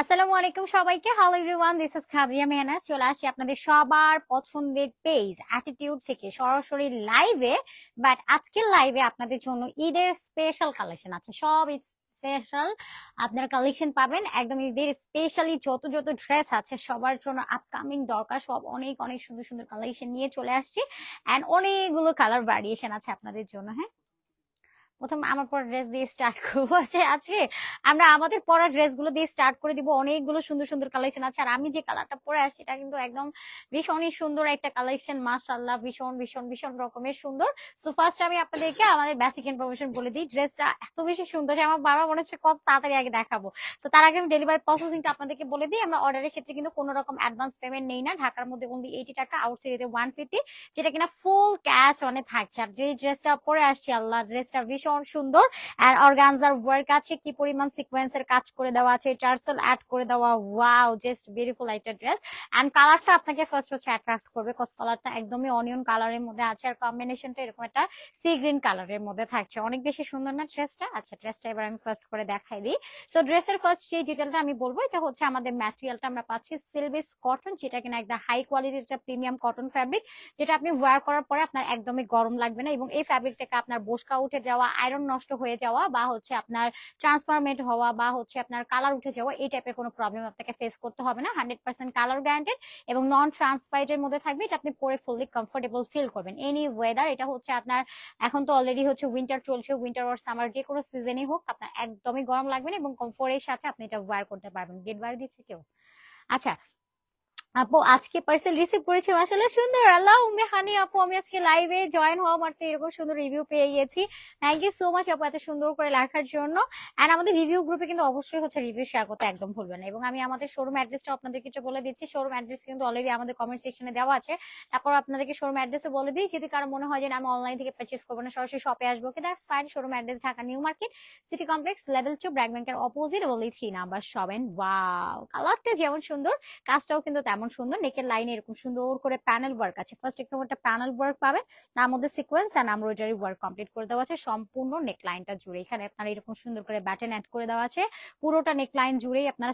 আসসালামু আলাইকুম সবাইকে। Hello everyone, this is Khadiya Mehnaz. চলে আসি আপনাদের সবার পছন্দের পেজ অ্যাটিটিউড থেকে সরাসরি লাইভে। বাট আজকের লাইভে আপনাদের জন্য ঈদের স্পেশাল কালেকশন আছে। সব ঈদ স্পেশাল আপনার কালেকশন পাবেন একদম। ঈদের স্পেশালি যত যত ড্রেস আছে সবার জন্য আপকামিং দরকার সব অনেক অনেক সুন্দর সুন্দর কালেকশন নিয়ে চলে আসছি। অ্যান্ড অনেকগুলো কালার ভ্যারিয়েশন আছে আপনাদের জন্য। হ্যাঁ, প্রথম আমার পরা ড্রেস দিয়ে স্টার্ট করবো। আজকে আমরা আমাদের পরা ড্রেস গুলো দিয়ে স্টার্ট করে দিব। অনেকগুলো সুন্দর সুন্দর কালেকশন আছে, আর আমি যে কালারটা পরে আসি এটা কিন্তু একদম ভীষণই সুন্দর একটা কালেকশন। মাশাআল্লাহ, ভীষণ ভীষণ ভীষণ রকমের সুন্দর। সো ফার্স্ট আমি আপনাদেরকে আমাদের বেসিক ইনফরমেশন বলে দিই। ড্রেসটা এত বেশি সুন্দর যে আমার বাবা মনে হচ্ছে কত তাড়াতাড়ি আগে দেখাবো। সো তার আগে আমি ডেলিভারি প্রসেসিংটা আপনাদেরকে বলে দিই। আমরা অর্ডারের ক্ষেত্রে কিন্তু কোনো রকম অ্যাডভান্স পেমেন্ট নেই না। ঢাকার মধ্যে অনলি 80 টাকা, আউটসাইডে 150, যেটা কিনা ফুল ক্যাশ অনে থাকছে। আর যে ড্রেসটা পরে আসছি, আল্লাহ, ড্রেসটা ভীষণ সুন্দর। আর অর্গানজার ওয়ার্ক আছে, কি পরিমাণ সিকোয়েন্সের কাজ করে দেওয়া আছে, টার্সেল অ্যাড করে দেওয়া। ওয়াও, জাস্ট বিউটিফুল একটা ড্রেস। এন্ড কালারটা আপনাকে ফার্স্ট হচ্ছে অ্যাট্রাক্ট করবে, কজ কালারটা একদমই অনিয়ন কালারের মধ্যে আছে, আর কম্বিনেশনটা এরকম একটা সি গ্রিন কালারের মধ্যে থাকছে। অনেক বেশি সুন্দর না ড্রেসটা? আচ্ছা, ড্রেসটা এবার আমি ফার্স্ট করে দেখাই দিই। সো ড্রেসের ফার্স্ট যে ডিটেলটা আমি বলবো, এটা হচ্ছে আমাদের ম্যাটেরিয়ালটা আমরা পাচ্ছি সিলভিস কটন, যেটা কিনা একটা হাই কোয়ালিটির একটা প্রিমিয়াম কটন ফ্যাব্রিক, যেটা আপনি ওয়্যার করার পরে আপনার একদমই গরম লাগবে না। এবং এই ফ্যাব্রিকটাকে আপনার বোসকা উঠে যাওয়া, আয়রন নষ্ট হয়ে যাওয়া, বা হচ্ছে আপনার ট্রান্সফরমেট হওয়া, বা হচ্ছে আপনার কালার উঠে যাওয়া, এই টাইপের কোনো প্রবলেম আপনাকে ফেস করতে হবে না। 100% কালার গ্যারান্টেড এবং নন ট্রান্সপারেন্টের মধ্যে থাকবে। এটা আপনি পরে ফুললি কমফোর্টেবল ফিল করবেন এনি ওয়েদার। এটা হচ্ছে আপনার, এখন তো অলরেডি হচ্ছে উইন্টার চলছে, উইন্টার ওর সামার যে কোনো সিজনই হোক আপনার একদমই গরম লাগবে না, এবং কমফোর্টের সাথে আপনি এটা ওয়্যার করতে পারবেন। গেট বার দিচ্ছে কেউ? আচ্ছা আপু, আজকে পার্সেল রিসিভ করেছি, মাশাআল্লাহ সুন্দর। আল্লাহ উম্মে হানি আপু, আমি আজকে লাইভে জয়েন হওয়া মাত্র এরকম সুন্দর রিভিউ পেয়ে গেছি। থ্যাংক ইউ সো মাচ আপু এত সুন্দর করে লেখার জন্য। এন্ড আমাদের রিভিউ গ্রুপে কিন্তু অবশ্যই হচ্ছে রিভিউ শেয়ার করতে একদম ভুলবেন না। এবং আমি আমাদের শোরুম অ্যাড্রেসটা আপনাদেরকে একটু বলে দিচ্ছি। শোরুম অ্যাড্রেস কিন্তু অলরেডি আমাদের কমেন্ট সেকশনে দেওয়া আছে। তারপর আপনাদেরকে শোরুম অ্যাড্রেসও বলে দিই, যদি কারো মনে হয় যে আমি অনলাইন থেকে পারচেজ করবো না, সরাসরি শপে আসবো, কি that's fine. Showroom address Dhaka New Market, City Complex, level 2, BRAC ব্যাংকের opposite, only 3 number shop. Wow, কালারটা যেমন সুন্দর, কাজটাও কিন্তু তেমন সুন্দর। নেকের লাইনে এরকম সুন্দর করে প্যানেল ওয়ার্ক আছে। ফার্স্ট একটু একটা প্যানেল ওয়ার্ক পাবেন, তার মধ্যে sequence and embroidery work complete করে দেওয়া আছে সম্পূর্ণ নেক লাইনটা জুড়ে। এখানে আপনারা এরকম সুন্দর করে ব্যাটন অ্যাড করে দেওয়া আছে। পুরোটা নেক লাইন জুড়েই আপনারা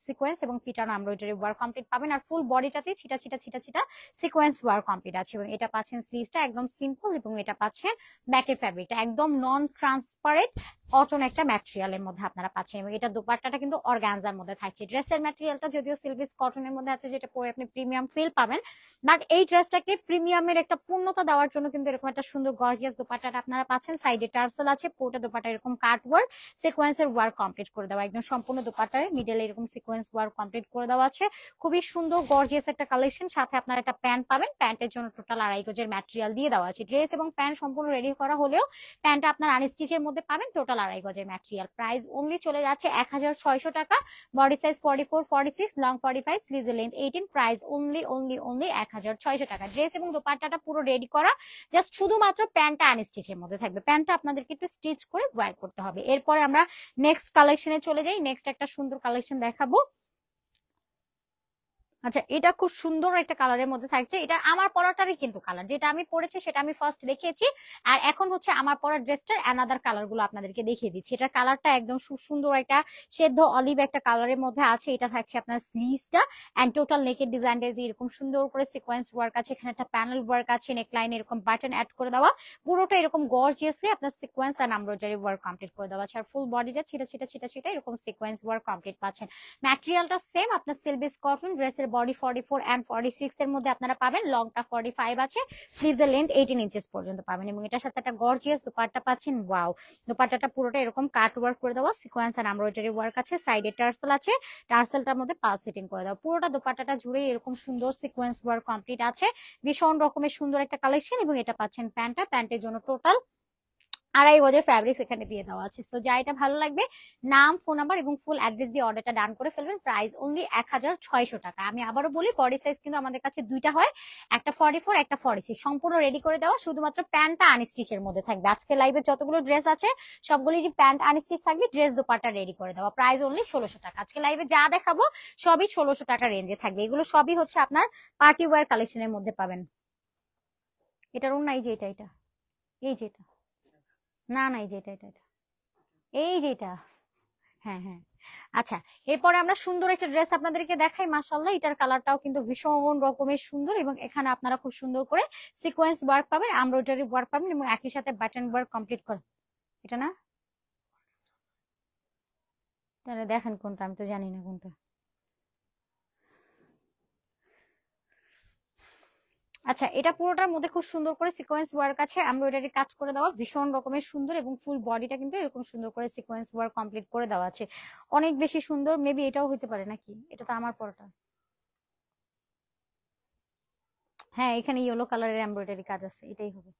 সিকোয়েন্স এবং পিটানো এমব্রয়ডারি ওয়ার্ক কমপ্লিট পাবেন। আর ফুল বডিটাতে ছিটা ছিটা ছিটা ছিটা সিকোয়েন্স ওয়ার্ক কমপ্লিট আছে। এবং এটা পাচ্ছেন স্লিভসটা একদম সিম্পল, এবং এটা পাচ্ছেন ব্যাকের ফ্যাব্রিকটা একদম নন ট্রান্সপারেন্ট কটন একটা ম্যাটেরিয়ালের মধ্যে আপনারা পাচ্ছেন। এবং এটা দোপাট্টাটা কিন্তু অর্গানজার মধ্যে থাকছে। ড্রেসের ম্যাটেরিয়ালটা যদিও সিলভিস কটনের মধ্যে আছে, যেটা পরে আপনি প্রিমিয়াম ফিল পাবেন, বাট এই ড্রেসটাকে প্রিমিয়ামের একটা পূর্ণতা দেওয়ার জন্য কিন্তু এরকম একটা সুন্দর গর্জিয়াস দোপাট্টাটা আপনারা পাচ্ছেন। সাইডে টার্সেল আছে, পুরোটা দোপাট্টা এরকম কাট ওয়ার্ক সিকোয়েন্সের ওয়ার্ক কমপ্লিট করে দেওয়া, একদম সম্পূর্ণ দোপাট্টায় মিডলে এরকম সিকোয়েন্স ওয়ার্ক কমপ্লিট করে দেওয়া আছে। খুবই সুন্দর গর্জিয়াস একটা কালেকশন। সাথে আপনারা একটা প্যান্ট পাবেন, প্যান্টের জন্য টোটাল 2.5 গজের ম্যাটেরিয়াল দিয়ে দেওয়া আছে। ড্রেস এবং প্যান্ট সম্পূর্ণ রেডি করা হলেও প্যান্টটা আপনার আনস্টিচের মধ্যে পাবেন, টোটাল 2.5 গজের ম্যাটেরিয়াল। প্রাইস অনলি চলে যাচ্ছে 1600 টাকা। Body size 44, 46, long 45, sleeves length 18। Price only only only 1600 টাকা। ড্রেস এবং দোপাট্টাটা পুরো রেডি করা, জাস্ট শুধুমাত্র প্যান্টটা আনস্টিচের মধ্যে থাকবে। প্যান্টটা আপনাদেরকে একটু স্টিচ করে ওয়্যার করতে হবে। এরপরে আমরা নেক্সট কালেকশনে চলে যাই। নেক্সট একটা সুন্দর কালেকশন দেখাবো। আচ্ছা, এটা খুব সুন্দর একটা কালারের মধ্যে থাকছে। এটা আমার পরাটারই কিন্তু কালার, যেটা আমি পরেছি সেটা আমি ফার্স্ট দেখিয়েছি। আর এখন হচ্ছে আমার পরা ড্রেসটার অ্যানাদার কালার গুলো আপনাদেরকে দেখিয়ে দিচ্ছি। এটা কালারটা একদম সুন্দর একটা সেদ্ধ অলিভ একটা কালারের মধ্যে আছে। এটা থাকছে আপনার স্লিভসটা এন্ড টোটাল নেকের ডিজাইনটা এরকম সুন্দর করে সিকোয়েন্স ওয়ার্ক আছে। এখানে একটা প্যানেল ওয়ার্ক আছে, নেক লাইনে এরকম বাটন অ্যাড করে দেওয়া, পুরোটা এরকম গর্জিয়াসলি আপনার sequence and embroidery work complete করে দেওয়া আছে। আর ফুল বডিটা ছিটা ছিটা ছিটা ছিটা এরকম সিকোয়েন্স ওয়ার্ক কমপ্লিট পাচ্ছেন। ম্যাটেরিয়ালটা সেম আপনার সিলভিস কটন। ড্রেসের বডি 44 এন্ড 46 এর মধ্যে আপনারা পাবেন, লংটা 45 আছে, স্লিভস এর লেন্থ 18 ইঞ্চেস পর্যন্ত পাবেন। এবং এটার সাথে একটা গর্জিয়াস দোপাট্টা পাচ্ছেন। ওয়াও, দোপাট্টাটা পুরোটা এরকম কাট ওয়ার্ক করে দেওয়া, সিকোয়েন্স আর এমব্রয়ডারি ওয়ার্ক আছে। সাইডে টার্সেল আছে, টার্সেলটার মধ্যে পাল সেটিং করে দেওয়া। পুরোটা দোপাট্টাটা জুড়ে এরকম সুন্দর সিকোয়েন্স ওয়ার্ক কমপ্লিট আছে। ভীষণ রকমের সুন্দর একটা কালেকশন। এবং এটা পাচ্ছেন প্যান্টটা, প্যান্টের জন্য টোটাল 2.5 গজের ফ্যাব্রিক্স এখানে দিয়ে দেওয়া আছে। সো যা এটা ভালো লাগবে, নাম, ফোন নাম্বার এবং ফুল অ্যাড্রেস দিয়ে অর্ডারটা ডান করে ফেলবেন। প্রাইস অনলি 1600 টাকা। আমি আবারও বলি, বডি সাইজ কিন্তু আমাদের কাছে দুইটা হয়, একটা 44, একটা 46, সম্পূর্ণ রেডি করে দেওয়া। শুধুমাত্র প্যান্টটা আনস্টিচের মধ্যে থাকবে। আজকে লাইভে যতগুলো ড্রেস আছে সবগুলোরই প্যান্ট আনস্টিচ থাকবে, ড্রেস দোপাট্টা রেডি করে দেওয়া। প্রাইস অনলি 1600 টাকা। আজকে লাইভে যা দেখাবো সবই 1600 টাকা রেঞ্জে থাকবে। এগুলো সবই হচ্ছে আপনার পার্টি ওয়্যার কালেকশনের মধ্যে পাবেন। এটার অন্য এই যে এটা এই যে এটা, না না, এই যে এটা এই যেটা, হ্যাঁ হ্যাঁ। আচ্ছা, এরপরে আমরা সুন্দর একটা ড্রেস আপনাদেরকে দেখাই। মাশাআল্লাহ, এটার কালারটাও কিন্তু ভীষণ রকমের সুন্দর এবং এখানে আপনারা খুব সুন্দর করে সিকোয়েন্স ওয়ার্ক পাবেন, এমব্রয়ডারি ওয়ার্ক পাবেন এবং একই সাথে বাটন ওয়ার্ক কমপ্লিট করে। এটা না, তাহলে দেখেন কোনটা, আমি তো জানি না কোনটা। আচ্ছা, এটা পুরোটার মধ্যে খুব সুন্দর করে সিকোয়েন্স ওয়ার্ক আছে, এমব্রয়ডারি কাজ করে দেওয়া, ভীষণ রকমের সুন্দর এবং ফুল বডিটা কিন্তু এরকম সুন্দর করে সিকোয়েন্স ওয়ার্ক কমপ্লিট করে দেওয়া আছে, অনেক বেশি সুন্দর। মেবি এটাও হইতে পারে নাকি, এটা তো আমার পরোটা। হ্যাঁ, এখানে ইয়েলো কালারের এমব্রয়ডারি কাজ আছে, এটাই হবে।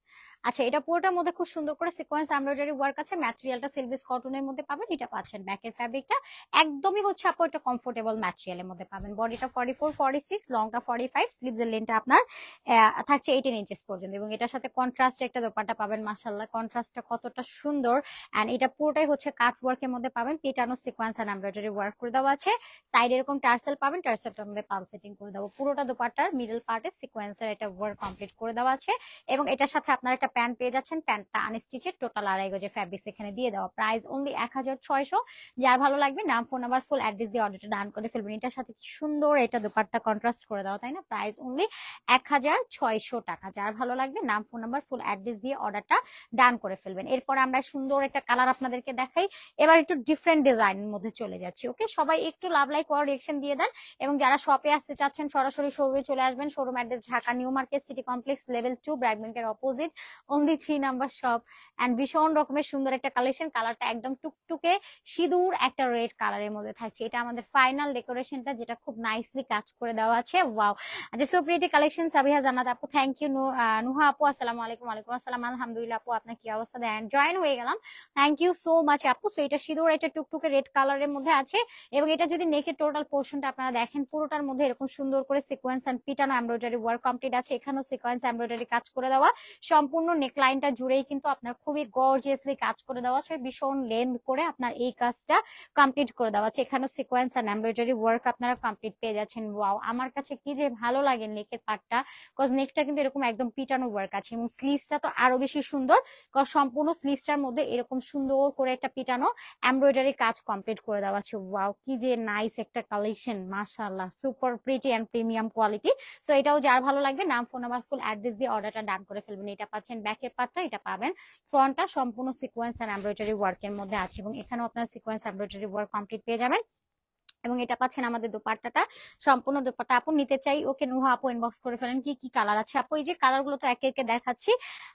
আচ্ছা, এটা পুরোটার মধ্যে খুব সুন্দর করে সিকোয়েন্স এমব্রয়ডারি ওয়ার্ক আছে, ম্যাটেরিয়ালটা সিলভিস কটনের মধ্যে পাবেন, এটা পাচ্ছেন। ব্যাকের ফ্যাব্রিকটা একদমই হচ্ছে আপু একটা কমফোর্টেবল ম্যাটেরিয়ালের মধ্যে পাবেন। বডিটা 44 46, লংটা 45, স্লিভসের লেন্থটা আপনার থাকছে 18 ইঞ্চেস পর্যন্ত এবং এটার সাথে কন্ট্রাস্ট একটা দোপাট্টা পাবেন। মাশাআল্লাহ, কন্ট্রাস্টটা কতটা সুন্দর। এন্ড এটা পুরোটাই হচ্ছে কাট ওয়ার্কের মধ্যে পাবেন, পিটানো সিকোয়েন্স এন্ড এমব্রয়ডারি ওয়ার্ক করে দেওয়া আছে। সাইডে এরকম টার্সেল পাবেন, টার্সেলটার মধ্যে পাল সেটিং করে দেবো। পুরোটা দোপাট্টার মিডল পার্টে সিকোয়েন্সের এটা ওয়ার্ক কমপ্লিট করে দেওয়া আছে এবং এটার সাথে আপনার একটা প্যান্ট পেয়ে যাচ্ছেন। প্যান্টটা আনস্টিচেড, টোটাল 2.5 গজের ফ্যাব্রিক্স এখানে দিয়ে দেওয়া। Price only 1600। যার ভালো লাগবে নাম, ফোন নাম্বার, ফুল অ্যাড্রেস দিয়ে অর্ডারটা ডান করে ফেলবেন। এটার সাথে কি সুন্দর এটা দোপাট্টা কন্ট্রাস্ট করে দেওয়া, তাই না? প্রাইস অনলি 1600 টাকা। যার ভালো লাগবে নাম, ফোন নাম্বার, ফুল অ্যাড্রেস দিয়ে অর্ডারটা ডান করে ফেলবেন। এরপর আমরা সুন্দর একটা কালার আপনাদেরকে দেখাই। এবার একটু ডিফারেন্ট ডিজাইনের মধ্যে চলে যাচ্ছি। ওকে, সবাই একটু লাভ লাইক করার রিঅ্যাকশন দিয়ে দেন এবং যারা শপে আসতে চাচ্ছেন সরাসরি শোরুমে চলে আসবেন। Showroom address Dhaka New Market, City Complex, level 2, bright ব্যাংকের opposite, only 3 number shop. And ভীষণ রকমের সুন্দর একটা কালেকশন, কালারটা একদম টুকটুকে সিঁদুর একটা রেড কালারের মধ্যে থাকছে। এটা আমাদের ফাইনাল ডেকোরেশনটা, যেটা খুব নাইসলি কাজ করে দেওয়া আছে। Wow, so pretty collection. Sabiha জান্নাত আপু, থ্যাংক ইউ। নুহা আপু, আসসালামু আলাইকুম। ওয়ালাইকুম আসসালাম, আলহামদুলিল্লাহ আপু, আপনার কি অবস্থা? দেন জয়েন হয়ে গেলাম, থ্যাংক ইউ সো মাচ আপু। সো এটা সিঁদুর একটা টুকটুকে রেড কালারের মধ্যে আছে এবং এটা যদি নেকের টোটাল পোর্শনটা আপনারা দেখেন, পুরোটার মধ্যে এরকম সুন্দর করে সিকোয়েন্স এন্ড পিটানো এমব্রয়ডারি ওয়ার্ক কমপ্লিট আছে। এখানেও সিকোয়েন্স এমব্রয়ডারি কাজ করে দেওয়া, সম্পূর্ণ নেকলাইনটা জুড়েই কিন্তু আপনার খুবই গর্জিয়াসলি কাজ করে দেওয়া আছে। ভীষণ লেন্থ করে আপনার এই কাজটা কমপ্লিট করে দেওয়া আছে। এখানেও সিকোয়েন্স এন্ড এমব্রয়ডারি ওয়ার্ক আপনারা কমপ্লিট পেয়ে যাচ্ছেন। ওয়াও, আমার কাছে কি যে ভালো লাগে নেকের পার্টটা, কজ নেকটা কিন্তু এরকম একদম পিটানো ওয়ার্ক আছে এবং স্লিভসটা তো আরো বেশি সুন্দর, কজ সম্পূর্ণ স্লিভসটার মধ্যে এরকম সুন্দর করে একটা পিটানো এমব্রয়ডারি কাজ কমপ্লিট করে দেওয়া আছে। ওয়াও, কি যে নাইস একটা কালেকশন, মাশাআল্লাহ, super pretty and premium quality. So এটাও যার ভালো লাগবে নাম, ফোন নাম্বার, ফুল অ্যাড্রেস দিয়ে অর্ডারটা ডান করে ফেলবেন। এটা পাচ্ছেন ব্যাকের পার্টটা, এটা পাবেন ফ্রন্টটা, সম্পূর্ণ সিকোয়েন্স এন্ড এমব্রয়ডারি ওয়ার্কের মধ্যে আছে এবং এখানেও আপনার সিকোয়েন্স এমব্রয়ডারি ওয়ার্ক কমপ্লিট পেয়ে যাবেন এবং এটা পাচ্ছেন আমাদের দোপাট্টাটা, সম্পূর্ণ দোপাট্টা। আপু নিতে চাই, ওকে নুহা আপু ইনবক্স করে ফেলেন। কি কি কালার আছে আপু? এই যে কালার গুলো তো একে একে দেখাচ্ছি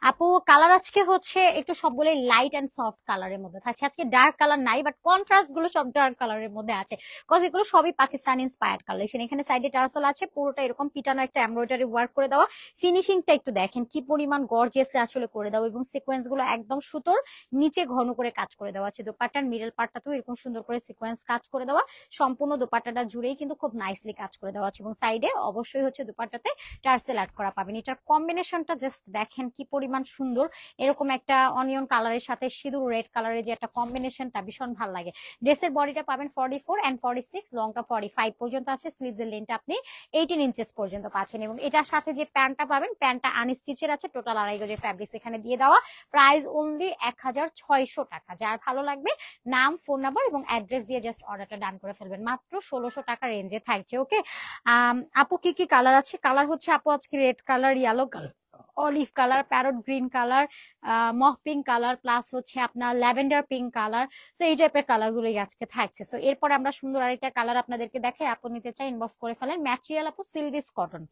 আপু। কালার আজকে হচ্ছে একটু সবগুলোই লাইট এন্ড সফট কালারের মধ্যে থাকছে। আজকে ডার্ক কালার নাই, বাট কন্ট্রাস্ট গুলো সব ডার্ক কালারের মধ্যে আছে, কজ এগুলো সবই পাকিস্তান ইন্সপায়ার্ড কালেকশন। এখানে সাইডে টার্সেল আছে, পুরোটা এরকম পিটানো একটা এমব্রয়ডারি ওয়ার্ক করে দেওয়া। ফিনিশিংটা একটু দেখেন কি পরিমাণ গর্জিয়াসলি আসলে করে দেওয়া এবং সিকোয়েন্স গুলো একদম সুতোর নিচে ঘন করে কাজ করে দেওয়া আছে। দোপাট্টার মিডল পার্টটাতেও এরকম সুন্দর করে সিকোয়েন্স কাজ করে দেওয়া, সম্পূর্ণ দোপাট্টাটা জুড়েই কিন্তু খুব নাইসলি কাজ করে দেওয়া আছে এবং সাইডে অবশ্যই হচ্ছে দোপাট্টাতে টার্সেল অ্যাড করা পাবেন। এটার কম্বিনেশনটা জাস্ট দেখেন কি পরিমাণ সুন্দর, এরকম একটা অনিয়ন কালারের সাথে সিঁদুর রেড কালারের যে একটা কম্বিনেশনটা ভীষণ ভালো লাগে। ড্রেসের বডিটা পাবেন 44 এন্ড 46, লংটা 45 পর্যন্ত আছে, স্লিভসের লেন্থটা আপনি 18 ইঞ্চেস পর্যন্ত পাচ্ছেন এবং এটার সাথে যে প্যান্টটা পাবেন, প্যান্টটা আনস্টিচের আছে, টোটাল 2.5 গজের ফ্যাব্রিক্স এখানে দিয়ে দেওয়া। প্রাইস অনলি 1600 টাকা। যার ভালো লাগবে নাম, ফোন নাম্বার এবং অ্যাড্রেস দিয়ে জাস্ট অর্ডারটা ডান করে ফেলবেন। মাত্র 1600 টাকা রেঞ্জে থাকছে। ওকে আপু, কি কি কালার আছে? কালার হচ্ছে আপু আজকে red colour, yellow colour, olive colour, parrot green colour, mauve pink colour, plus হচ্ছে আপনার ল্যাভেন্ডার পিঙ্ক কালার। সো এই টাইপের কালার গুলোই আজকে থাকছে। সো এরপরে আমরা সুন্দর আরেকটা কালার আপনাদেরকে দেখাই। আপু নিতে চাই ইনবক্স করে ফেলেন। ম্যাটেরিয়াল আপু সিলভিস কটন।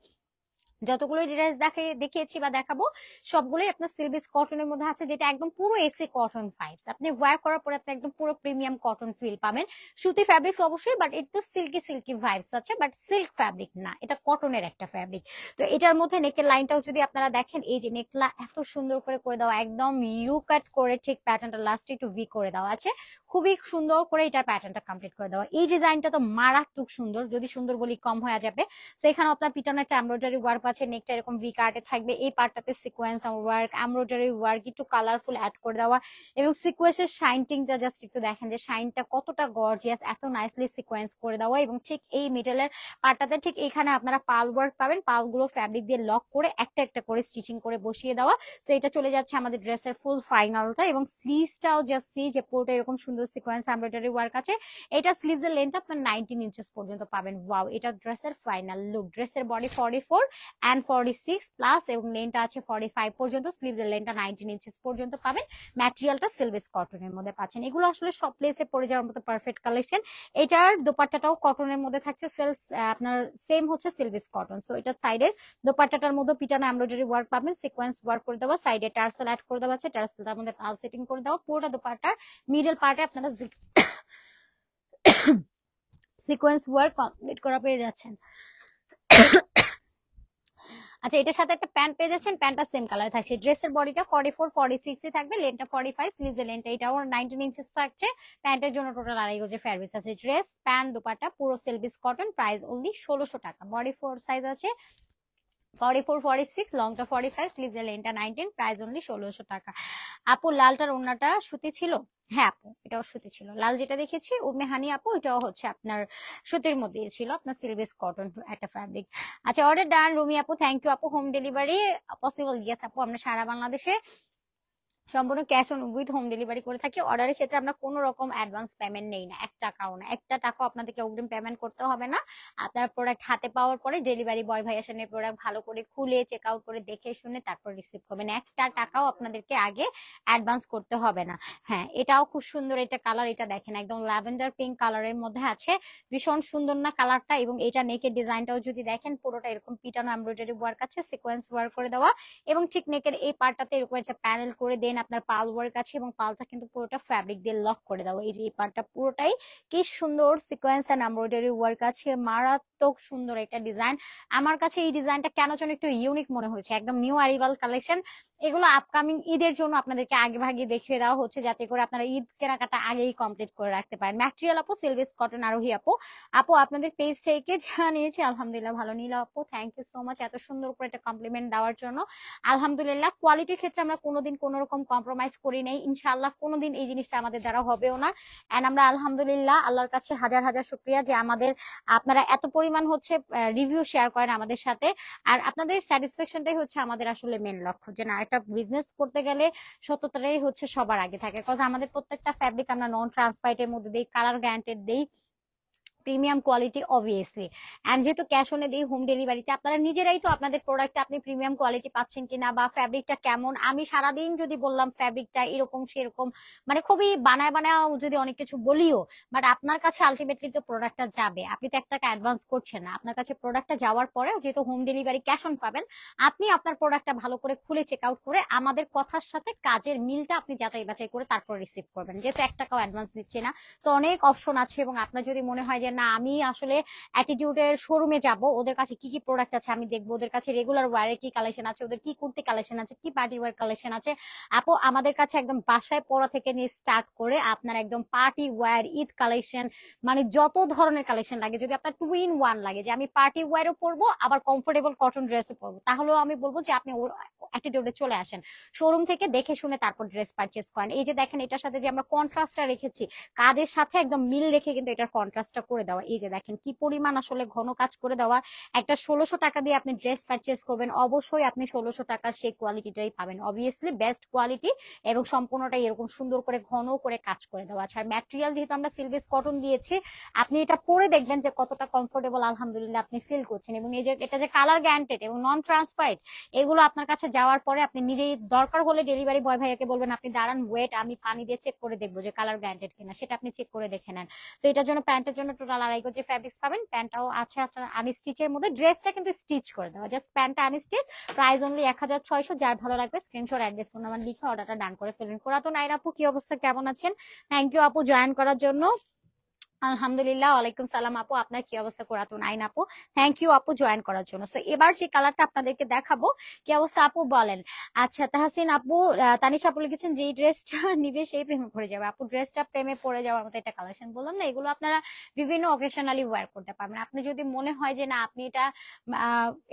যতগুলো ড্রেস দেখিয়েছি বা দেখাবো সবগুলোই আপনার সিলভিস কটনের মধ্যে আছে, যেটা একদম পুরো এসি কটন ফাইবস। আপনি ওয়্যার করার পরে আপনি একদম পুরো প্রিমিয়াম কটন ফিল পাবেন। সুতি ফ্যাব্রিক্স অবশ্যই, বাট একটু সিল্কি সিল্কি ভাইবস আছে, বাট সিল্ক ফ্যাব্রিক না, এটা কটনের একটা ফ্যাব্রিক। তো এটার মধ্যে নেকের লাইনটাও যদি আপনারা দেখেন, এই যে নেকলা এত সুন্দর করে দেওয়া, একদম ইউ কাট করে ঠিক প্যাটার্নটা লাস্টে একটু ভি করে দেওয়া আছে, খুবই সুন্দর করে এটার প্যাটার্নটা কমপ্লিট করে দেওয়া। এই ডিজাইনটা তো মারাত্মক সুন্দর, যদি সুন্দর বলি কম হয়ে যাবে। সেখানে আপনার পিটানো একটা এমব্রয়ডারি ওয়ার্ক আছে, নেকটা এরকম ভি কাটে থাকবে, এই পার্টটাতে সিকোয়েন্স ওয়ার্ক, এমব্রয়ডারি ওয়ার্ক, একটু কালারফুল অ্যাড করে দেওয়া, এবং সিকোয়েন্সের শাইনটিংটা জাস্ট একটু দেখেন যে শাইনটা কতটা গর্জিয়াস, এত নাইসলি সিকোয়েন্স করে দেওয়া। এবং ঠিক এই মিডলের পার্টটাতে ঠিক এখানে আপনারা পাল ওয়ার্ক পাবেন, পালগুলো ফ্যাব্রিক দিয়ে লক করে একটা একটা করে স্টিচিং করে বসিয়ে দেওয়া। সো এটা চলে যাচ্ছে আমাদের ড্রেসের ফুল ফাইনালটা। এবং স্লিভসটাও জাস্ট সি যে পুরোটা এরকম সুন্দর সিকোয়েন্স এমব্রয়ডারি ওয়ার্ক আছে। এটা স্লিভস এর লেন্থ আপনার 19 ইঞ্চেস পর্যন্ত পাবেন। ওয়াও, এটা ড্রেসের ফাইনাল লুক। ড্রেসের বডি 44 এন্ড 46 প্লাস এবং লেন্থটা আছে 45 পর্যন্ত, স্লিভস এর লেন্থটা 19 ইঞ্চেস পর্যন্ত পাবেন। ম্যাটেরিয়ালটা সিলভেস কটনের মধ্যে পাচ্ছেন। এগুলো আসলে সব প্লেসে পরে যাওয়ার মতো পারফেক্ট কালেকশন। এটার দোপাট্টাটাও কটনের মধ্যে থাকছে, সেলস আপনার সেম হচ্ছে সিলভেস কটন। সো এটা সাইডের দোপাট্টাটার মধ্যে পিটানো এমব্রয়ডারি ওয়ার্ক পাবেন, সিকোয়েন্স ওয়ার্ক করে দেওয়া, সাইডে টার্সেল অ্যাড করে দেওয়া আছে, টার্সেলটার মধ্যে পাল সেটিং করে দেওয়া। পুরোটা দোপাট্টার মিডল পার্টে আপনারা সিকোয়েন্স ওয়ার্ক কমপ্লিট করা পেয়ে যাচ্ছেন। আচ্ছা, এটার সাথে একটা প্যান্ট পেয়ে যাচ্ছেন, প্যান্টটা সেম কালার থাকছে। ড্রেসের বডিটা 44 46 এ থাকবে, লেন্থটা 45, স্লিভের লেন্থটা এটাও 19 ইঞ্চেস থাকছে। প্যান্টের জন্য টোটাল 2.5 গজের ফ্যাব্রিক আছে। ড্রেস প্যান্ট দুপাট্টা পুরো সিলভিস কটন, প্রাইস অনলি 1600 টাকা। বডি 4 সাইজ আছে 44 46, লংটা 45, স্লিভের লেন্থটা 19, প্রাইস অনলি 1600 টাকা। আপু লালটার ওন্নাটা সুতি ছিল? হ্যাঁ আপু, এটাও সুতি ছিল। লাল যেটা দেখেছি উম্মে হানি আপু, এটাও হচ্ছে আপনার সুতির মধ্যে ছিল, আপনার সিলভেস কটন একটা ফ্যাব্রিক। আচ্ছা, অর্ডার ডান রুমি আপু, থ্যাংক ইউ আপু। Home delivery possible? ইয়েস আপু, আমরা সারা বাংলাদেশে সম্পূর্ণ cash on with home delivery করে থাকি। অর্ডারের ক্ষেত্রে আমরা কোনো রকম অ্যাডভান্স পেমেন্ট নেই না, 1 টাকাও না। 1 টাকাও আপনাদেরকে অগ্রিম পেমেন্ট করতে হবে না। আপনার প্রোডাক্ট হাতে পাওয়ার পরে ডেলিভারি বয় ভাই আসেন প্রোডাক্ট ভালো করে খুলে চেক আউট করে দেখে শুনে তারপর রিসিভ করবেন। 1 টাকাও আপনাদেরকে আগে অ্যাডভান্স করতে হবে না। হ্যাঁ, এটাও খুব সুন্দর এটা কালার, এটা দেখেন একদম ল্যাভেন্ডার পিঙ্ক কালারের মধ্যে আছে, ভীষণ সুন্দর না কালারটা। এবং এটা নেকের ডিজাইনটাও যদি দেখেন পুরোটা এরকম পিটানো এমব্রয়ডারি ওয়ার্ক আছে, সিকোয়েন্স ওয়ার্ক করে দেওয়া। এবং ঠিক নেকের এই পার্টটাতে এরকম একটা প্যানেল করে দেন, আপনার পাল ওয়ার্ক আছে এবং পালটা কিন্তু পুরোটা ফ্যাব্রিক দিয়ে লক করে দেওয়া। এই যে এই পার্টটা পুরোটাই কি সুন্দর সিকোয়েন্স এন্ড এমব্রয়ডারি ওয়ার্ক আছে, মারাত্মক সুন্দর একটা ডিজাইন। আমার কাছে এই ডিজাইনটা কেন যেন একটু ইউনিক মনে হয়েছে, একদম নিউ অ্যারাইভাল কালেকশন। এগুলো আপকামিং ঈদের জন্য আপনাদেরকে আগে ভাগে দেখিয়ে দেওয়া হচ্ছে, যাতে করে আপনারা ঈদ কেনাকাটা আগেই কমপ্লিট করে রাখতে পারেন। ম্যাটেরিয়াল আপু সিলভেস কটন আরোহী আপু। আপু আপনাদের পেজ থেকে জানিয়েছি, আলহামদুলিল্লাহ ভালো। নীলা আপু, থ্যাংক ইউ সো মাচ এত সুন্দর করে একটা কমপ্লিমেন্ট দেওয়ার জন্য। আলহামদুলিল্লাহ, কোয়ালিটির ক্ষেত্রে আমরা কোনোদিন কোনো রকম কম্প্রোমাইজ করি নাই, ইনশাআল্লাহ কোনোদিন এই জিনিসটা আমাদের দ্বারা হবেও না। এন্ড আমরা আলহামদুলিল্লাহ আল্লাহর কাছে হাজার হাজার শুকরিয়া যে আমাদের আপনারা এত পরিমাণ হচ্ছে রিভিউ শেয়ার করেন আমাদের সাথে। আর আপনাদের স্যাটিসফ্যাকশনটাই হচ্ছে আমাদের আসলে মেন লক্ষ্য, যে না একটা বিজনেস করতে গেলে সততাটাই হচ্ছে সবার আগে থাকে। বিকজ আমাদের প্রত্যেকটা ফ্যাব্রিক আমরা নন ট্রান্সপারেন্টের মধ্যে দিই, কালার গ্যারান্টেড দিই, প্রিমিয়াম কোয়ালিটি অবভিয়াসলি। এন্ড যেহেতু ক্যাশ অনে দিই হোম ডেলিভারিতে, আপনারা নিজেরাই তো আপনাদের প্রোডাক্টটা আপনি প্রিমিয়াম কোয়ালিটি পাচ্ছেন কিনা বা ফ্যাব্রিকটা কেমন। আমি সারাদিন যদি বললাম ফ্যাব্রিকটা এরকম সেরকম, মানে খুবই বানায় বানায় যদি অনেক কিছু বলিও, বাট আপনার কাছে আলটিমেটলি তো প্রোডাক্টটা যাবে। আপনি তো 1 টাকা অ্যাডভান্স করছেন না, আপনার কাছে প্রোডাক্টটা যাওয়ার পরে যেহেতু হোম ডেলিভারি ক্যাশ অন পাবেন, আপনি আপনার প্রোডাক্টটা ভালো করে খুলে চেক আউট করে আমাদের কথার সাথে কাজের মিলটা আপনি যাচাই বাছাই করে তারপর রিসিভ করবেন, যেহেতু 1 টাকাও অ্যাডভান্স দিচ্ছি না। তো অনেক অপশন আছে। এবং আপনার যদি মনে হয় যে না আমি আসলে অ্যাটিটিউডের শোরুমে যাব, ওদের কাছে কি কি প্রোডাক্ট আছে আমি দেখবো, ওদের কাছে রেগুলার ওয়্যারের কি কালেকশন আছে, ওদের কি কুর্তি কালেকশন আছে, কি পার্টি ওয়্যার কালেকশন আছে, আপু আমাদের কাছে একদম বাসায় পরা থেকে নিয়ে স্টার্ট করে আপনার একদম পার্টি ওয়্যার, ঈদ কালেকশন, মানে যত ধরনের কালেকশন লাগে। যদি আপনার 2 in 1 লাগে যে আমি পার্টি ওয়্যারও পরবো আবার কমফোর্টেবল কটন ড্রেসও পরবো, তাহলেও আমি বলবো যে আপনি অ্যাটিটিউডে চলে আসেন, শোরুম থেকে দেখে শুনে তারপর ড্রেস পারচেস করেন। এই যে দেখেন এটার সাথে যে আমরা কন্ট্রাস্টটা রেখেছি, কাজের সাথে একদম মিল রেখে কিন্তু এটার কন্ট্রাস্টটা করে দেওয়া। এই যে দেখেন কি পরিমাণ আসলে ঘন কাজ করে দেওয়া। একটা 1600 টাকা দিয়ে আপনি ড্রেস পারচেস করবেন, অবশ্যই আপনি 1600 টাকার সেই কোয়ালিটিটাই পাবেন, অবভিয়াসলি বেস্ট কোয়ালিটি এবং সম্পূর্ণটাই এরকম সুন্দর করে ঘন করে কাজ করে দেওয়া। আর ম্যাটেরিয়াল যেহেতু আমরা সিলভেস কটন দিয়েছি, আপনি এটা পরে দেখবেন যে কতটা কমফোর্টেবল আলহামদুলিল্লাহ আপনি ফিল করছেন। এবং এই যে এটা যে কালার গ্যারান্টেড এবং নন ট্রান্সপারেন্ট, এগুলো আপনার কাছে যাওয়ার পরে আপনি নিজেই দরকার হলে ডেলিভারি বয় ভাইয়াকে বলবেন আপনি দাঁড়ান ওয়েট, আমি পানি দিয়ে চেক করে দেখবো যে কালার গ্যারান্টেড কিনা, সেটা আপনি চেক করে দেখে নেন। তো এটার জন্য প্যান্টের জন্য টোটাল 2.5 গজের ফ্যাব্রিক্স পাবেন। প্যান্টটাও আছে আপনার আনস্টিচের মধ্যে, ড্রেসটা কিন্তু স্টিচ করে দেওয়া, জাস্ট প্যান্টটা আনস্টিচ, প্রাইস অনলি 1600। যার ভালো লাগবে স্ক্রিনশট অ্যাড্রেস ফোন নাম্বার লিখে অর্ডারটা ডান করে ফেলুন। কোরাতো নাইর আপু, কি অবস্থা, কেমন আছেন? থ্যাংক ইউ আপু জয়েন করার জন্য। আলহামদুলিল্লাহ, ওয়ালাইকুম সালাম আপু, আপনার কি অবস্থা? কোরাতুন আইন আপু, থ্যাংক ইউ আপু জয়েন করার জন্য। সো এবার যে কালারটা আপনাদেরকে দেখাবো, কি অবস্থা আপু বলেন? আচ্ছা তাহসিন আপু, তানিশ আপু লিখেছেন যে ড্রেসটা নিবে সেই প্রেমে পড়ে যাবে। আপু ড্রেসটা প্রেমে পড়ে যাওয়ার মতো একটা কালেকশন, বললাম না এগুলো আপনারা বিভিন্ন অকেশনালি ওয়্যার করতে পারবেন। আপনি যদি মনে হয় যে না আপনি এটা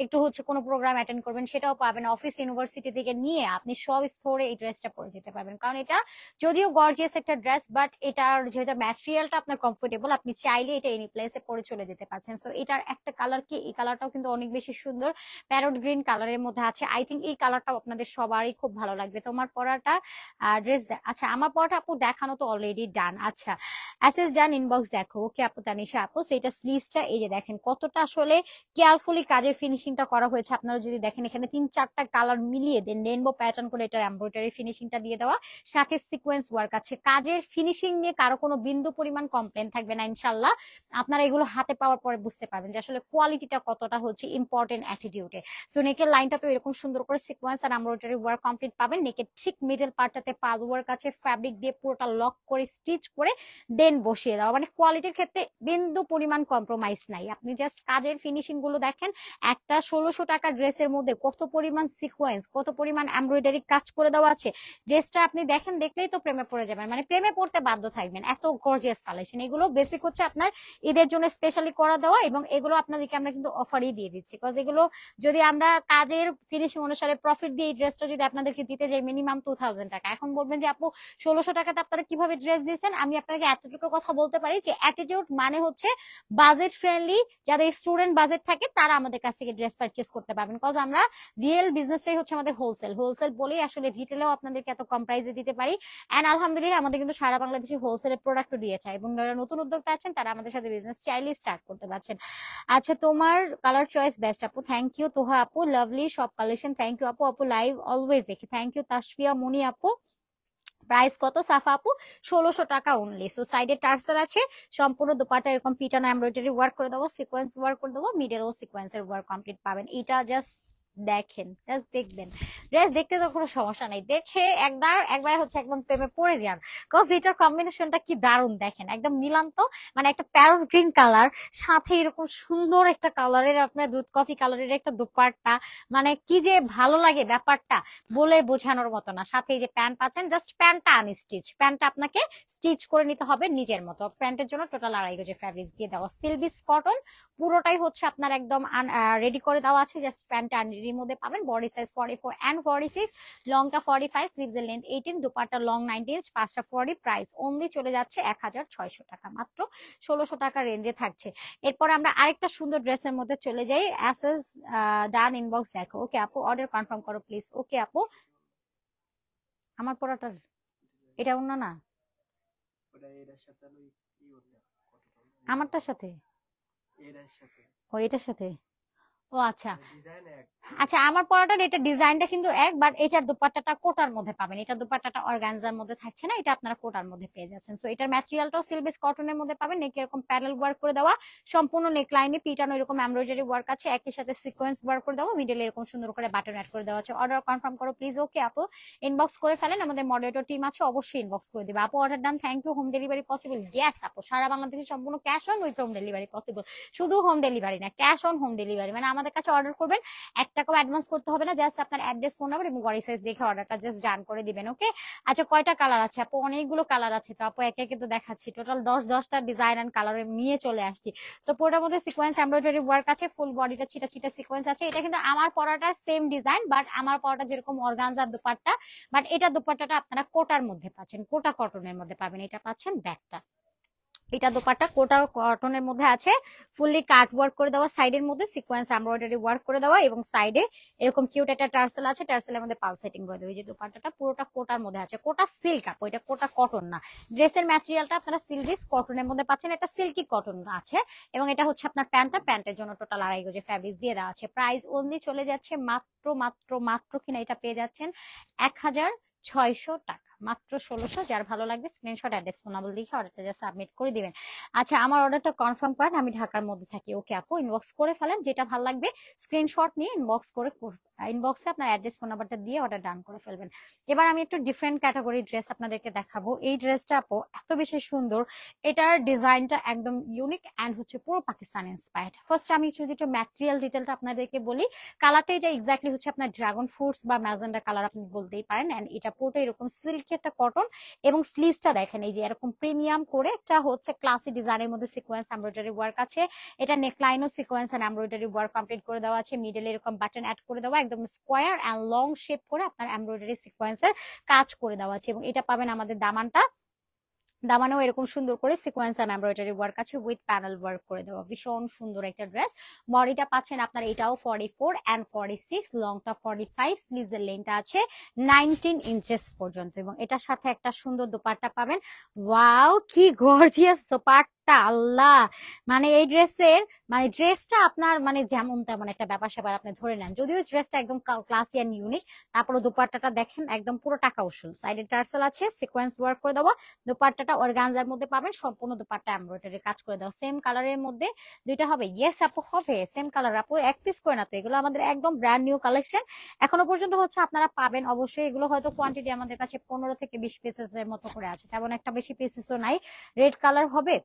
একটু হচ্ছে কোনো প্রোগ্রাম অ্যাটেন্ড করবেন, সেটাও পাবেন। অফিস ইউনিভার্সিটি থেকে নিয়ে আপনি সব স্তরে এই ড্রেসটা পরে যেতে পারবেন, কারণ এটা যদিও গর্জিয়াস একটা ড্রেস, বাট এটার যেহেতু ম্যাটেরিয়ালটা আপনার কমফোর্টেবল, আপনি চাইলে এটা এনি প্লেসে পরে চলে যেতে পারছেন। সো এটার একটা কালার কি, এই কালারটাও কিন্তু অনেক বেশি সুন্দর, প্যারট গ্রিন কালারের মধ্যে আছে। আই থিঙ্ক এই কালারটাও আপনাদের সবারই খুব ভালো লাগবে। তোমার পরাটা ড্রেস, আচ্ছা আমার পরাটা আপু দেখানো তো অলরেডি ডান। আচ্ছা অ্যাসেস ডান, ইনবক্স দেখো। ওকে আপু তানিশা আপু, সেটা স্লিভসটা এই যে দেখেন কতটা আসলে কেয়ারফুলি কাজের ফিনিশিংটা করা হয়েছে। আপনারা যদি দেখেন এখানে 3-4টা কালার মিলিয়ে দেন রেনবো প্যাটার্ন করে এটার এমব্রয়ডারি ফিনিশিংটা দিয়ে দেওয়া, সাথে সিকোয়েন্স ওয়ার্ক আছে। কাজের ফিনিশিং নিয়ে কারো কোনো বিন্দু পরিমাণ কমপ্লেন থাকবে না ইনশাল্লাহ। আপনারা এগুলো হাতে পাওয়ার পরে বুঝতে পারবেন যে আসলে কোয়ালিটিটা কতটা হচ্ছে ইম্পর্টেন্ট অ্যাটিটিউডে। সো নেকের লাইনটা তো এরকম সুন্দর করে সিকোয়েন্স আর এমব্রয়ডারি ওয়ার্ক কমপ্লিট পাবেন। নেকের ঠিক মিডল পার্টটাতে পাল ওয়ার্ক আছে, ফ্যাব্রিক দিয়ে পুরোটা লক করে স্টিচ করে দেন বসিয়ে দেওয়া, মানে কোয়ালিটির ক্ষেত্রে বিন্দু পরিমাণ কম্প্রোমাইজ নাই। আপনি জাস্ট কাজের ফিনিশিং গুলো দেখেন, একটা 1600 টাকা ড্রেসের মধ্যে কত পরিমাণ সিকোয়েন্স, কত পরিমাণ এমব্রয়ডারি কাজ করে দেওয়া আছে। ড্রেসটা আপনি দেখেন, দেখলেই তো প্রেমে পড়ে যাবেন, মানে প্রেমে পড়তে বাধ্য থাকবেন, এত গর্জিয়াস কালেকশন। এগুলো বেসিক হচ্ছে আপনার ঈদের জন্য স্পেশালি করা দেওয়া, এবং এগুলো আপনাদেরকে আমরা কিন্তু অফারই দিয়ে দিচ্ছি। বিকজ এগুলো যদি আমরা কাজের ফিনিশিং অনুসারে প্রফিট দিয়ে এই ড্রেসটা যদি আপনাদেরকে দিতে যাই মিনিমাম 2000 টাকা, এখন বলবেন যে আপু 1600 টাকাতে আপনারা কিভাবে ড্রেস দিচ্ছেন। আমি আপনাকে এতটুকু কথা বলতে পারি যে অ্যাটিটিউড মানে হচ্ছে বাজেট ফ্রেন্ডলি, যাদের স্টুডেন্ট বাজেট থাকে তারা আমাদের কাছ থেকে ড্রেস পারচেস করতে পারবেন। বিকজ আমরা রিয়েল বিজনেসটাই হচ্ছে আমাদের হোলসেল, হোলসেল বলেই আসলে রিটেলেও আপনাদেরকে এত কম প্রাইসে দিতে পারি। এন্ড আলহামদুলিল্লাহ আমাদের কিন্তু সারা বাংলাদেশে হোলসেলের প্রোডাক্টও দিয়েছে, এবং যারা নতুন উদ্যোক্তা আছেন তারা আমাদের সাথে বিজনেস চাইলে স্টার্ট করতে পারছেন। আচ্ছা তোমার কালার চয়েস বেস্ট আপু, থ্যাংক ইউ। তোহা আপু লাভলি সব কালেকশন, থ্যাংক ইউ আপু। আপু লাইভ অলওয়েজ দেখি, থ্যাংক ইউ। তাসফিয়া মুনি আপু, প্রাইস কত? সাফা আপু 1600 টাকা অনলি। সো সাইডে টার্সেল আছে, সম্পূর্ণ দোপাটা এরকম পিটানো এমব্রয়ডারি ওয়ার্ক করে দেবো, সিকোয়েন্স ওয়ার্ক করে দেবো, মিডলও সিকোয়েন্সের ওয়ার্ক কমপ্লিট পাবেন। এটা জাস্ট দেখেন, জাস্ট দেখবেন, ড্রেস দেখতে তো কোনো সমস্যা নেই, দেখে একবার একবার হচ্ছে একদম প্রেমে পড়ে যান। কজ এটার কম্বিনেশনটা কি দারুণ দেখেন, একদম মিলান তো, মানে একটা প্যারট গ্রিন কালার সাথে এরকম সুন্দর একটা কালারের আপনার দুধ কফি কালারের একটা দুপাট্টা, মানে কি যে ভালো লাগে ব্যাপারটা বলে বোঝানোর মতো না। সাথে এই যে প্যান্ট পাচ্ছেন, জাস্ট প্যান্টটা আনস্টিচ, প্যান্টটা আপনাকে স্টিচ করে নিতে হবে নিজের মতো। প্যান্টের জন্য টোটাল 2.5 গজ ফ্যাব্রিক দিয়ে দেওয়া, সিলভিস কটন পুরোটাই হচ্ছে আপনার একদম রেডি করে দেওয়া আছে। জাস্ট প্যান্টটা আনরেডির মধ্যে পাবেন। বডি সাইজ 44 and 46, লংটা 45, স্লিভস এর লেন্থ 18, দুপাট্টা লং 19 ইঞ্চ, 5টা 40। প্রাইস অনলি চলে যাচ্ছে 1600 টাকা, মাত্র 1600 টাকা রেঞ্জে থাকছে। এরপরে আমরা আরেকটা সুন্দর ড্রেসের মধ্যে চলে যাই। অ্যাসেস ডান, ইনবক্স দেখো। ওকে আপু অর্ডার কনফার্ম করো প্লিজ। ওকে আপু আমার পড়াটার এটা অন্য না, আমারটার সাথে, ও এটার সাথে, ও আচ্ছা আচ্ছা। আমার পরাটার এটা ডিজাইনটা কিন্তু এক, বাট এটার দুপাট্টাটা কোটার মধ্যে পাবেন। এটা দুপাট্টাটা অর্গানজার মধ্যে থাকছে না, এটা আপনারা কোটার মধ্যে পেয়ে যাচ্ছেন। সো এটার ম্যাটেরিয়ালটাও সিলভিস কটনের মধ্যে পাবেন। নেক এরকম প্যানেল ওয়ার্ক করে দেওয়া, সম্পূর্ণ নেক লাইনে পিটানো এরকম এমব্রয়ডারি ওয়ার্ক আছে, একই সাথে সিকোয়েন্স ওয়ার্ক করে দেওয়া, মিডলে এরকম সুন্দর করে বাটন অ্যাড করে দেওয়া আছে। অর্ডার কনফার্ম করো প্লিজ। ওকে আপু ইনবক্স করে ফেলেন, আমাদের মডারেটর টিম আছে অবশ্যই ইনবক্স করে দিবে। আপু order done, thank you. Home delivery possible? Yes আপু, সারা বাংলাদেশে সম্পূর্ণ cash on with home delivery possible. শুধু হোম ডেলিভারি না, ক্যাশ অন হোম ডেলিভারি, মানে আমাদের কাছে অর্ডার করবেন 1 টাকাও অ্যাডভান্স করতে হবে না, জাস্ট আপনার অ্যাড্রেস, ফোন নাম্বার এবং বডি সাইজ দেখে অর্ডারটা জাস্ট ডান করে দিবেন। ওকে আচ্ছা কয়টা কালার আছে আপু? অনেকগুলো কালার আছে, তো আপু একে একে তো দেখাচ্ছি, টোটাল 10টা ডিজাইন এন্ড কালার নিয়ে চলে আসছি। তো পুরোটার মধ্যে সিকোয়েন্স এমব্রয়ডারি ওয়ার্ক আছে, ফুল বডিটা ছিটা ছিটা সিকোয়েন্স আছে। এটা কিন্তু আমার পরাটার সেম ডিজাইন, বাট আমার পরাটা যেরকম অর্গানজার দুপাট্টা, বাট এটা দুপাট্টাটা আপনারা কোটার মধ্যে পাচ্ছেন, কোটা কটনের মধ্যে পাবেন। এটা পাচ্ছেন ব্যাকটা, এটা দোপাট্টা কোটা কটনের মধ্যে আছে, ফুললি কাট ওয়ার্ক করে দেওয়া, সাইডের মধ্যে সিকোয়েন্স এমব্রয়ডারি ওয়ার্ক করে দেওয়া, এবং সাইডে এরকম কিউট একটা টার্সেল আছে, টার্সেলের মধ্যে পাল সেটিং করে দেওয়া। এই যে দোপাট্টাটা পুরোটা কোটার মধ্যে আছে, কোটা সিল্ক আপু, এটা কোটা কটন না। ড্রেসের ম্যাটেরিয়ালটা আপনারা সিলভিস কটনের মধ্যে পাচ্ছেন, এটা সিল্কি কটন আছে, এবং এটা হচ্ছে আপনার প্যান্টটা, প্যান্টের জন্য টোটাল 2.5 গজ ফ্যাব্রিক দিয়ে দেওয়া আছে। প্রাইস অনলি চলে যাচ্ছে মাত্র মাত্র মাত্র কিনা এটা পেয়ে যাচ্ছেন 1600 টাকা, মাত্র 1600। যার ভালো লাগবে স্ক্রিনশট অ্যাড্রেস ফোন নাম্বার লিখে অর্ডারটা জাস্ট সাবমিট করে দিবেন। আচ্ছা আমার অর্ডারটা কনফার্ম করেন, আমি ঢাকার মধ্যে থাকি। ওকে আপু ইনবক্স করে ফেলেন, যেটা ভালো লাগবে স্ক্রিনশট নিয়ে ইনবক্স করে ইনবক্সে আপনার অ্যাড্রেস ফোন নাম্বারটা দিয়ে অর্ডার ডান করে ফেলবেন। এবার আমি একটু ডিফারেন্ট ক্যাটাগরি ড্রেস আপনাদেরকে দেখাবো। এই ড্রেসটা আপু এত বেশি সুন্দর, এটার ডিজাইনটা একদম ইউনিক অ্যান্ড হচ্ছে পুরো পাকিস্তান ইন্সপায়ার্ড। ফার্স্ট আমি যদি একটু ম্যাটেরিয়াল ডিটেলটা আপনাদেরকে বলি, কালারটা এটা এক্স্যাক্টলি হচ্ছে আপনার ড্রাগন ফ্রুটস বা ম্যাজেন্ডা কালার আপনি বলতেই পারেন। অ্যান্ড এটা পুরোটা এরকম সিল্কি একটা কটন, এবং স্লিভসটা দেখেন এই যে এরকম প্রিমিয়াম করে একটা হচ্ছে ক্লাসি ডিজাইনের মধ্যে সিকোয়েন্স এমব্রয়ডারি ওয়ার্ক আছে। এটা নেকলাইনও sequence and embroidery work complete করে দেওয়া আছে, মিডলে এরকম বাটন অ্যাড করে দেওয়া, একদম স্কোয়ার এন্ড লং শেপ করে আপনার এমব্রয়ডারি সিকোয়েন্সের কাজ করে দেওয়া আছে। এবং এটা পাবেন আমাদের দামানেও এরকম সুন্দর করে সিকোয়েন্স এন্ড এমব্রয়ডারি ওয়ার্ক আছে উইথ প্যানেল ওয়ার্ক করে দেওয়া, ভীষণ সুন্দর একটা ড্রেস। বডিটা পাচ্ছেন আপনার এটাও 44 এন্ড 46, লংটা 45, স্লিভস এর লেন্থটা আছে 19 ইঞ্চেস পর্যন্ত, এবং এটার সাথে একটা সুন্দর দোপাট্টা পাবেন। ওয়াও কি গর্জিয়াস দোপাট্টা, আল্লাহ! মানে এই ড্রেসের মানে ড্রেসটা আপনার মানে যেমন তেমন একটা ব্যাপার স্যাপার আপনি ধরে নেন, যদিও ড্রেসটা একদম ক্লাসি এন্ড ইউনিক, তারপরে দোপাট্টাটা দেখেন একদম পুরো টাকা উসুল। সাইডে টার্সেল আছে, সিকোয়েন্স ওয়ার্ক করে দেওয়া, দোপাট্টাটা অর্গানজার মধ্যে পাবেন, সম্পূর্ণ দোপাট্টা এমব্রয়ডারি কাজ করে দাও। সেম কালারের মধ্যে দুইটা হবে? ইয়েস আপু হবে, সেম কালার। আপু এক পিস করে না তো, এগুলো আমাদের একদম ব্র্যান্ড নিউ কালেকশন, এখনো পর্যন্ত হচ্ছে আপনারা পাবেন। অবশ্যই এগুলো হয়তো কোয়ান্টিটি আমাদের কাছে 15 থেকে 20 পিসেস এর মতো করে আছে, তেমন একটা বেশি পিসেসও নাই। রেড কালার হবে?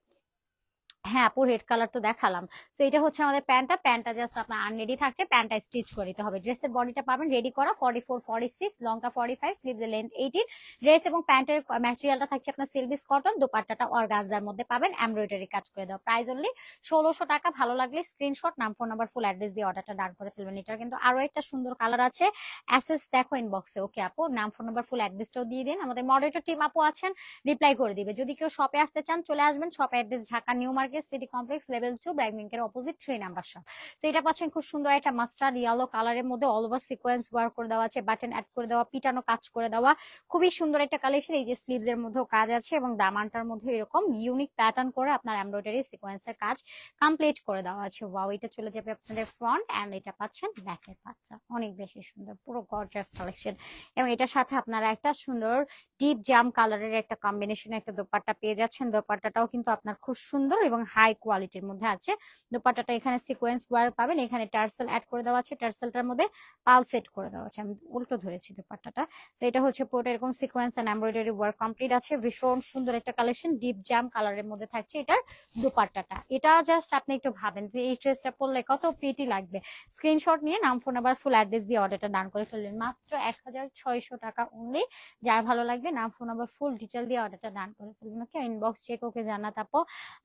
হ্যাঁ আপু রেড কালার তো দেখালাম। তো এটা হচ্ছে আমাদের প্যান্টটা জাস্ট আপনার আনরেডি থাকছে, প্যান্টটা স্টিচ করে দিতে হবে। ড্রেসের বডিটা পাবেন রেডি করা 44 46, লংটা 45, স্লিভস এর লেন্থ 18। ড্রেস এবং প্যান্টের ম্যাটেরিয়ালটা থাকছে আপনার সিল্ভিস কটন, দোপাট্টাটা অর্গানজার মধ্যে পাবেন, এমব্রয়ডারি কাজ করে দেওয়া। প্রাইস অনলি 1600 টাকা। ভালো লাগলে স্ক্রিনশট, নাম ফোন নাম্বার ফুল অ্যাড্রেস দিয়ে অর্ডারটা ডান করে ফেলবেন। এটার কিন্তু আরো একটা সুন্দর কালার আছে, অ্যাসেস দেখো ইনবক্সে। ওকে আপু, নাম ফোন নাম্বার ফুল অ্যাড্রেসটাও দিয়ে দিন, আমাদের মডারেটর টিম আপু আছেন, রিপ্লাই করে দিবে। যদি কেউ শপে আসতে চান চলে আসবেন। Shop address Dhaka New Market City Complex level 2 BRAC ব্যাংকের অপোজিট 3 নাম্বার শপ। সো এটা পাচ্ছেন খুব সুন্দর একটা মাস্টার্ড ইয়েলো কালারের মধ্যে, অল ওভার সিকোয়েন্স ওয়ার্ক করে দেওয়া আছে, বাটন অ্যাড করে দেওয়া, পিটানো কাজ করে দেওয়া, খুবই সুন্দর একটা কালেকশন। এই যে স্লিভস এর মধ্যেও কাজ আছে, এবং দামানটার মধ্যে এরকম ইউনিক প্যাটার্ন করে আপনার এমব্রয়ডারি সিকোয়েন্সের কাজ কমপ্লিট করে দেওয়া আছে। ওয়াও, এটা চলে যাবে আপনাদের ফ্রন্ট, এন্ড এটা পাচ্ছেন ব্যাকের পাচ্ছা, অনেক বেশি সুন্দর, পুরো গর্জিয়াস কালেকশন। এবং এটার সাথে আপনারা একটা সুন্দর ডিপ জাম কালারের একটা কম্বিনেশন একটা দোপাট্টা পেয়ে যাচ্ছেন। দোপাট্টাটাও কিন্তু আপনার খুব সুন্দর এবং হাই কোয়ালিটির মধ্যে আছে। দোপাট্টাটা এখানে সিকোয়েন্স ওয়ার্ক পাবেন, এখানে টার্সেল অ্যাড করে দেওয়া আছে, টার্সেলটার মধ্যে পাল সেট করে দেওয়া আছে। আমি উল্টো ধরেছি দোপাট্টাটা। তো এটা হচ্ছে পুরোটা এরকম sequence and embroidery work complete আছে, ভীষণ সুন্দর একটা কালেকশন, ডিপ জাম কালারের মধ্যে থাকছে এটার দোপাট্টাটা। এটা জাস্ট আপনি একটু ভাবেন যে এই ড্রেসটা পরলে কত প্রিটি লাগবে। স্ক্রিনশট নিয়ে নাম ফোন নাম্বার ফুল অ্যাড্রেস দিয়ে অর্ডারটা ডান করে ফেলবেন, মাত্র 1600 টাকা অনলি। যার ভালো লাগবে নাম ফোন নাম্বার ফুল ডিটেল দিয়ে অর্ডারটা ডান করে ফেলবেন। ওকে, ইনবক্স চেক ওকে জানাত আপু,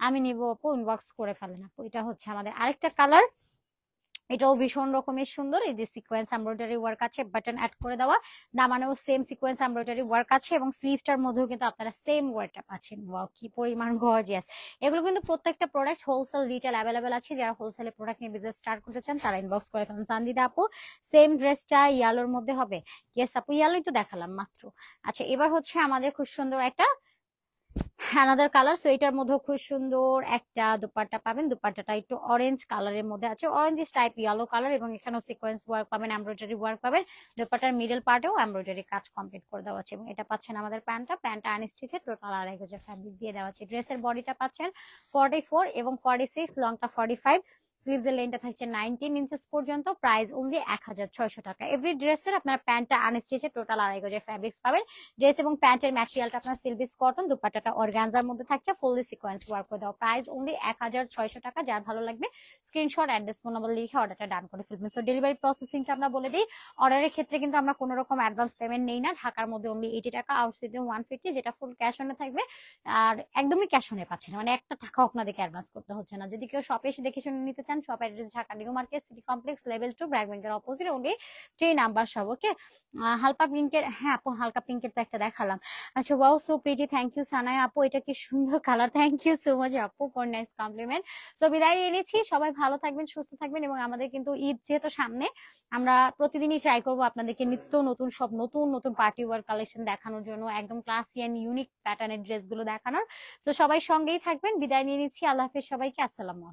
আমি নিব আপু, ইনবক্স করে ফেলেন আপু। এটা হচ্ছে আমাদের আরেকটা কালার, এটাও ভীষণ রকমের সুন্দর। এই যে সিকোয়েন্স এমব্রয়ডারি ওয়ার্ক আছে, বাটন অ্যাড করে দেওয়া, দামানেও সেম সিকোয়েন্স এমব্রয়ডারি ওয়ার্ক আছে, এবং স্লিভটার মধ্যেও কিন্তু আপনারা সেম ওয়ার্কটা পাচ্ছেন। ওয়াও কি পরিমাণ গর্জিয়াস। এগুলো কিন্তু প্রত্যেকটা প্রোডাক্ট হোলসেল রিটেল অ্যাভেলেবেল আছে, যারা হোলসেলে প্রোডাক্ট নিয়ে বিজনেস স্টার্ট করতে চান তারা ইনবক্স করে ফেলেন। চান্দিদা আপু সেম ড্রেসটা ইয়ালোর মধ্যে হবে? ইয়েস আপু, ইয়ালোই তো দেখালাম মাত্র। আচ্ছা, এবার হচ্ছে আমাদের খুব সুন্দর একটা অ্যানাদার কালার। সো এটার মধ্যে খুব সুন্দর একটা দোপাট্টা পাবেন, দোপাট্টাটা একটু অরেঞ্জ কালারের মধ্যে আছে, অরেঞ্জ টাইপ ইয়েলো কালার, এবং এখানেও সিকোয়েন্স ওয়ার্ক পাবেন, এমব্রয়ডারি ওয়ার্ক পাবেন। দোপাট্টার মিডল পার্টেও এমব্রয়ডারি কাজ কমপ্লিট করে দেওয়া আছে, এবং এটা পাচ্ছেন আমাদের প্যান্টটা আনস্টিচে, টোটাল 2500 ফ্যাব্রিক দিয়ে দেওয়া আছে। ড্রেসের বডিটা পাচ্ছেন 44 এবং 46, লংটা 45, স্লিভস এর লেন্থটা থাকছে 19 ইঞ্চেস পর্যন্ত। প্রাইস অনলি 1600 টাকা। এভরি ড্রেসের আপনার প্যান্টটা আনস্টিচে, টোটাল 2500 ফ্যাব্রিক্স পাবেন। ড্রেস এবং প্যান্টের ম্যাটেরিয়ালটা আপনার সিলভিস কটন, দুপাট্টাটা অর্গানজার মধ্যে থাকছে, ফুললি সিকোয়েন্স ওয়ার্ক করে দেওয়া। প্রাইস অনলি 1600 টাকা। যার ভালো লাগবে স্ক্রিনশট, অ্যাড্রেস, ফোন নাম্বার লিখে অর্ডারটা ডান করে ফেলবেন। সো ডেলিভারি প্রসেসিংটা আমরা বলে দিই, অর্ডারের ক্ষেত্রে কিন্তু আমরা কোনো রকম অ্যাডভান্স পেমেন্ট নেই না। ঢাকার মধ্যে অনলি 80 টাকা, আউটসাইডে 150, যেটা ফুল ক্যাশ অনে থাকবে। আর একদমই ক্যাশ অনে পাচ্ছেন, মানে একটা টাকাও আপনাদেরকে অ্যাডভান্স করতে হচ্ছে না। যদি কেউ শপে এসে দেখে শুনে নিতে চান, shop address Dhaka New Market City Complex level 2 BRAC ব্যাংকের অপোজিট, অনলি 3 নাম্বার সব। ওকে, হালকা পিঙ্কের, হ্যাঁ আপু হালকা পিঙ্কের তো একটা দেখালাম। আচ্ছা, wow so pretty, thank you Sanaya আপু, এটা কি সুন্দর colour, thank you so much আপু ফর নাইস কমপ্লিমেন্ট। সো বিদায় নিয়ে নিচ্ছি, সবাই ভালো থাকবেন, সুস্থ থাকবেন, এবং আমাদের কিন্তু ঈদ যেহেতু সামনে, আমরা প্রতিদিনই ট্রাই করবো আপনাদেরকে নিত্য নতুন সব নতুন নতুন পার্টি ওয়ার কালেকশন দেখানোর জন্য, একদম ক্লাসি এন্ড ইউনিক প্যাটার্নের ড্রেসগুলো দেখানোর। তো সবাই সঙ্গেই থাকবেন, বিদায় নিয়ে নিচ্ছি, আল্লাহ হাফেজ সবাইকে, আসসালামু আলাইকুম।